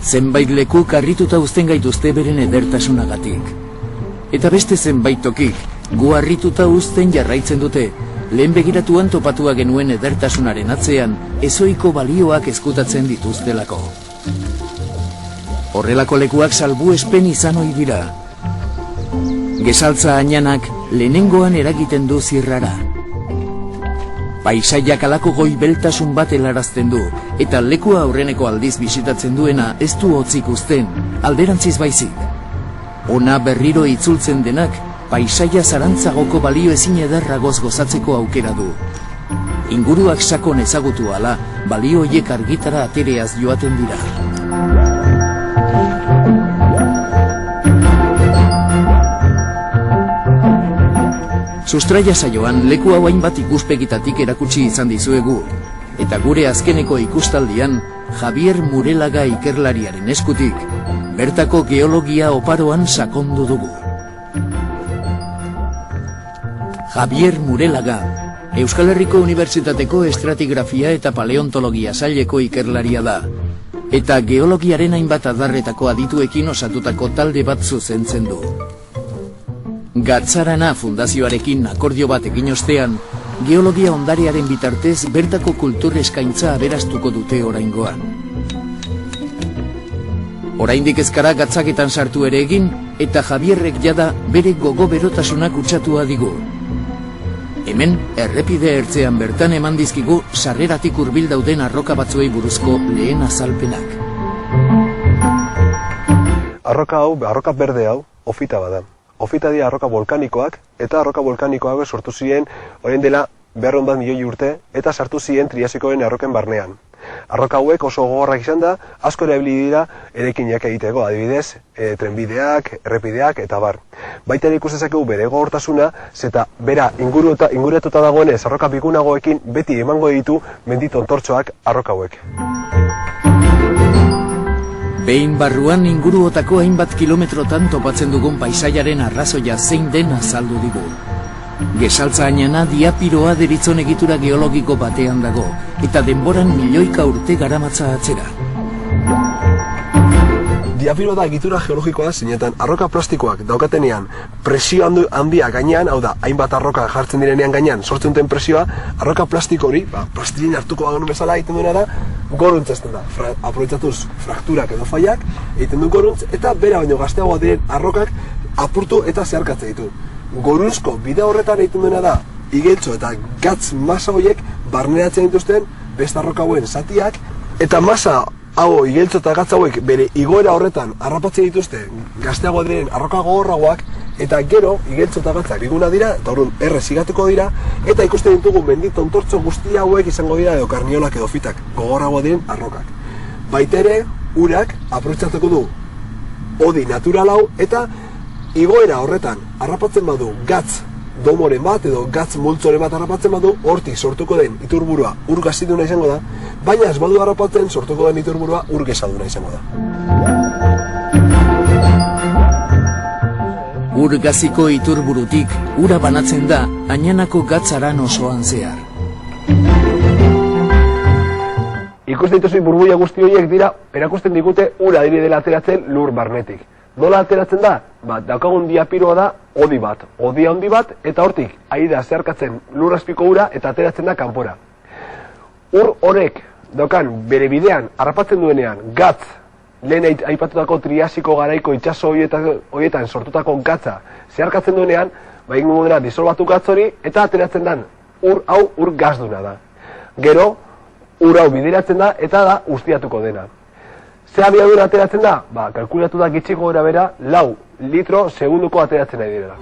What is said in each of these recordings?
Zenbait lekuk harrituta uzten gaituzte beren edertasunagatik. Eta beste zenbait tokik, gu harrituta uzten jarraitzen dute, lehen begiratuan topatua genuen edertasunaren atzean, ezoiko balioak ezkutatzen dituztelako. Horrelako lekuak salbuespen izan ohi dira. Gesaltza Añanak lehenengoan eragiten du zirrara. Paisaiak alako goibeltasun bat helarazten du, eta lekua aurreneko aldiz bisitatzen duena ez du hotzik uzten, alderantziz baizik. Ona berriro itzultzen denak, paisaia zarantzagoko balio ezin ederragoz gozatzeko aukera du. Inguruak sakon ezagutu ala, balio horiek argitara atereaz joaten dira. Sustraia saioan leku hau hainbat ikuspegitatik erakutsi izan dizuegu, eta gure azkeneko ikustaldian Javier Murelaga ikerlariaren eskutik, bertako geologia oparoan sakondu dugu. Javier Murelaga, Euskal Herriko Unibertsitateko Estratigrafia eta Paleontologia saileko ikerlaria da, eta geologiaren hainbat adarretako adituekin osatutako talde bat zuzentzen du. Gatzarana fundazioarekin akordio bat egin ostean, geologia ondarearen bitartez bertako kultur eskaintza aberastuko dute oraingoan. Oraindik ezkara gatzaketan sartu ere egin, eta Javierrek jada bere gogo berotasuna kutsatua digu. Hemen, errepide ertzean bertan eman dizkigu sarreratik hurbil dauden arroka batzuei buruzko lehen azalpenak. Arroka berde hau, ofita bada. Ofita dira arroka volkanikoak, eta arroka volkanikoak sortu ziren orain dela 200 milioi urte, eta sartu ziren triasikoen arroken barnean. Arroka hauek oso gogorrak izan da, asko erabili dira eraikinak egiteko, adibidez, trenbideak, errepideak eta bar. Baita ere ikus dezakegu bere gogortasuna, zeta bera inguruetuta dagoenez arroka bigunagoekin beti emango ditu mendi tontortxoak arroka hauek. Behin barruan inguruotako hainbat kilometrotan topatzen dugun paisaiaren arrazoia zein den azaldu digu. Gesaltza Añana diapiroa deritzon egitura geologiko batean dago, eta denboran milioika urte garamatza atzera. Diapiro da egitura geologikoa zeinetan arroka plastikoak daukatenean presio handia gainean, hau da, hainbat arroka jartzen direnean gainean sortzen duten presioa, arroka plastiko hori, plastilin hartuko bagenu bezala egiten duena da, goruntz ezten da. Aprobetxatuz frakturak edo faiak, egiten du goruntz, eta bera baino gazteagoa diren arrokak apurtu eta zeharkatzen ditu. Gorunzko bide horretan egiten duena da, igeltxo eta gatz masa horiek barneratzen dituzten beste arroka hauen zatiak, eta masa hau igeltxo eta gatz hauek bere igoera horretan harrapatzen dituzte gazteagoa diren arroka gogorragoak, eta gero igeltxo eta gatzak biguna dira, eta orduan errez igatuko dira, eta ikusten ditugu mendi tontortxo guztia hauek izango dira edo karniolak edo fitak gogorragoa diren arrokak. Baita ere, urak aprobetxatuko du odi natural hau, eta igoera horretan harrapatzen badu gatz domoren bat edo gatz multzoren bat harrapatzen badu, hortik sortuko den iturburua ur gaziduna izango da, baina ez badu harrapatzen sortuko den iturburua ur gezaduna izango da. Ur gaziko iturburutik ura banatzen da Añanako gatzaran osoan zehar. Ikusten dituzu burbuila guzti horiek dira, erakusten digute ura diri dela ateratzen lur barnetik. Nola ateratzen da? Daukagun diapiroa da odi handi bat, eta hortik ari da zeharkatzen lur azpiko ura eta ateratzen da kanpora. Ur horrek daukan bere bidean harrapatzen duenean gatz, lehen aipatutako triasiko garaiko itsaso horietan sortutako gatza zeharkatzen duenean, egingo dena disolbatu gatz hori eta ateratzen den ur hau ur gazduna da. Gero, ur hau bideratzen da eta da ustiatuko dena. Ze abiadura ateratzen da? Kalkulatu da gitxiko gora bera 4 litro segunduko ateratzen nahi direla.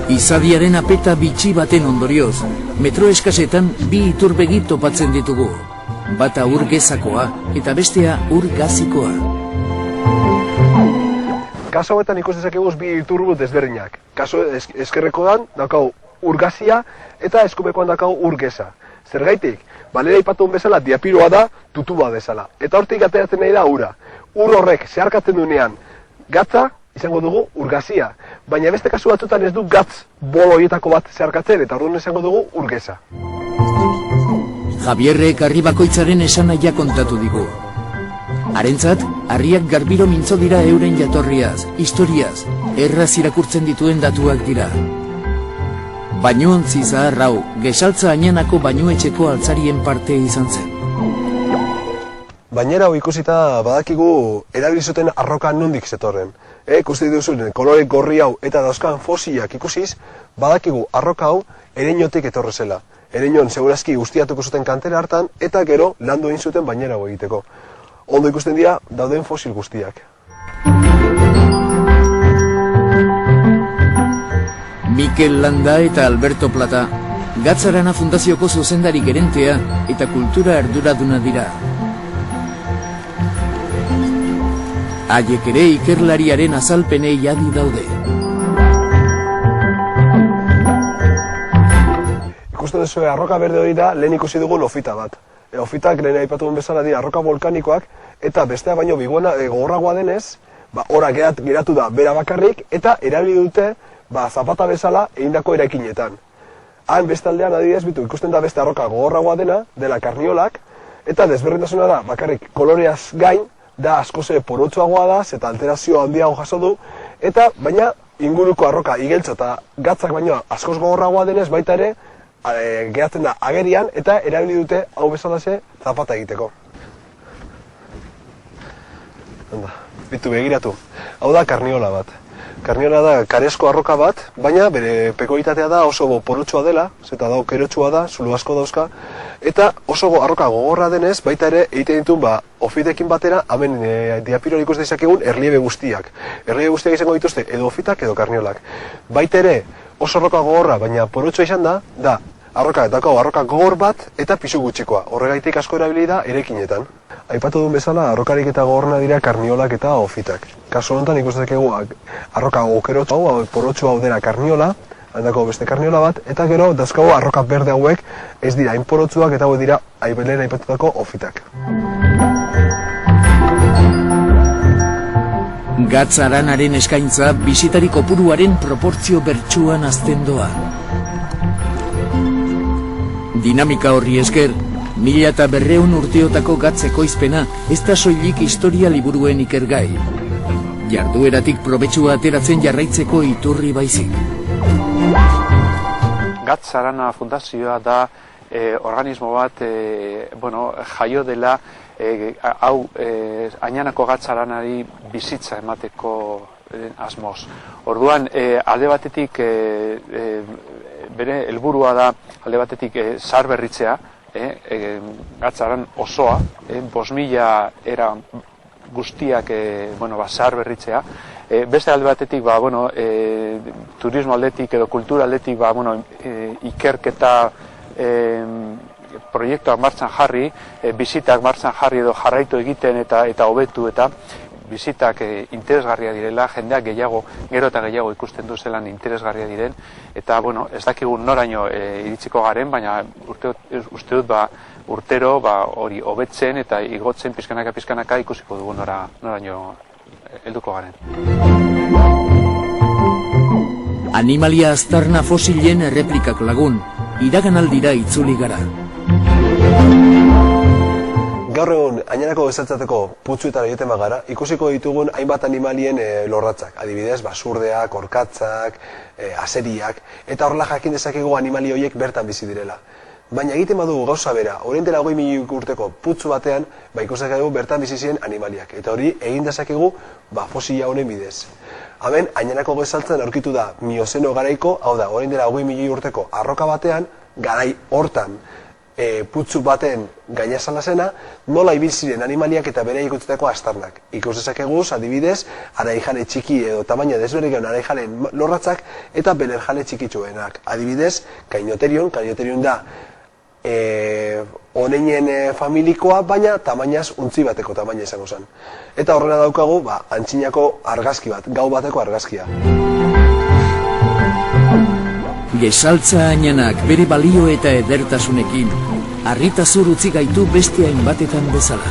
Izadiaren apeta bitxi baten ondorioz, metro eskasetan 2 iturbegi topatzen ditugu. Bata ur gezakoa eta bestea ur gazikoa. Kaso hauetan ikus dezakegu 2 iturbu desberdinak. Kaso eskerrekoan daukagu ur gazia eta eskumekoan daukagu ur geza. Zergaitik? Lehen aipatun bezala diapiroa da tutuba bezala. Eta hortik ateratzen nahi da ura. ur horrek zeharkatzen duenean gatza, izango dugu urgazia. Baina beste kasu batzutan ez du gatz bolo horietako bat zeharkatzen, eta orduan izango dugu urgeza. Javierrek harri bakoitzaren esanahia kontatu digu. Harentzat, harriak garbiro mintzo dira euren jatorriaz, historiaz, erraz irakurtzen dituen datuak dira. Bainuontzi zahar hau, Gesaltza Añanako bainuetxeko altzarien parte izan zen. Bainera hau ikusita badakigu erabili zuten arroka nondik zetorren. Ikusi duzuen kolore gorri hau eta dauzkan fosilak ikusiz, badakigu arroka hau Ereñotik etorre zela. Ereñon segurazki ustiatuko zuten kantera hartan eta gero landu egin zuten bainera hau egiteko. Ondo ikusten dira dauden fosil guztiak. Mikel Landa eta Alberto Plata, Gatzarana Fundazioko zuzendari gerentea eta kultura arduraduna dira. Haiek ere ikerlariaren azalpenei adi daude. Ikusten duzu arroka berde hori da lehen ikusi dugun ofita bat. Ofitak lehen aipatu duen bezala dira arroka volkanikoak eta bestea baino gogorragoa denez, ora geratu da bera bakarrik eta erabili dute zapata bezala egindako eraikinetan. Han bestaldean adibidez ikusten da beste arroka gogorragoa dela karniolak, eta desberdintasuna da bakarrik koloreaz gain, da askoze porotsuagoa da, eta alterazio handiago jaso du, eta baina inguruko arroka igeltxo eta gatzak baino askoz gogorragoa denez baita ere geratzen da agerian eta erabili dute hau bezalaxe zapata egiteko. Begiratu, hau da karniola bat. Karniola da karesko arroka bat, baina bere pekoitatea da oso porotsua dela, eta da kerotxua da, zulu asko dauzka, eta oso arroka gogorra denez, baita ere egiten ditun ofitekin batera, hemen diapiroan ikus dezakegun erliebe guztiak. Erliebe guztiak izango dituzte edo ofitak edo karniolak. Baita ere oso arroka gogorra, baina porotsua izan da arroka gogor bat eta pisu gutxikoa. Horregaitik asko erabili da eraikinetan. Aipatu duen bezala, arrokarik eta gogorrena dira karniolak eta ofitak. Kasu honetan ikustezakegu arroka okerotsu hau, porotsu hau dela karniola, handako beste karniola bat, eta gero dauzkagu arroka berde hauek ez dira hain porotsuak eta hauek dira lehen aipatutako ofitak. Gatzaranaren eskaintza bisitari kopuruaren proportzio bertsuan hazten doa. Dinamika horri esker, 1200 urteotako gatzeko izpena ez da soilik historia liburuen ikergai. Jardueratik probetxua ateratzen jarraitzeko iturri baizik. Gatzarana Fundazioa da organismo bat jaio dela hau Añanako Gatzaranari bizitza emateko asmoz. Orduan, alde batetik bere helburua da alde batetik zaharberritzea, Gatzaran osoa, 5.000 era guztiak zaharberritzea. Beste alde batetik turismo aldetik edo kultura aldetik ikerketa proiektuak martxan jarri, bizitak martxan jarri edo jarraitu egiten eta hobetu eta bizitak interesgarria direla, jendeak gero eta gehiago ikusten du zelan interesgarria diren, eta ez dakigu noraino iritsiko garen, baina uste dut urtero hori hobetzen eta igotzen pizkanaka ikusiko dugu noraino helduko garen. Animalia aztarna fosilen erreplikak lagun, iraganaldira itzuli gara. Gaur egun, Añanako Gesaltzateko putzuetara joten bagara, ikusiko ditugun hainbat animalien lorratzak. Adibidez, basurdeak, orkatzak, azeriak, eta horrela jakin dezakegu animali horiek bertan bizi direla. Baina egiten badugu gauza bera, orain dela 20.000 urteko putzu batean, ikusakegu bertan bizi ziren animaliak. Eta hori egin dezakegu fosila honen bidez. Hemen, Añanako Gesaltzan aurkitu da Miozeno garaiko, hau da, orain dela 20.000 urteko arroka batean, garai hortan, putzu baten gainazala zena, nola ibil ziren animaliak eta bere ikutzetako astarnak. Ikus dezakegu, adibidez, araijale txiki edo tamaina desberdigen araijalen lorratzak eta belerjale txikitsuenak. Adibidez, Cainotherion da oneinen familikoa, baina tamainaz untzi bateko tamaina izango zen. Eta horrela daukagu, antzinako argazki bat, gau bateko argazkia. Gesaltza Añanak bere balio eta edertasunekin, harritazur utzi gaitu beste hainbatetan bezala.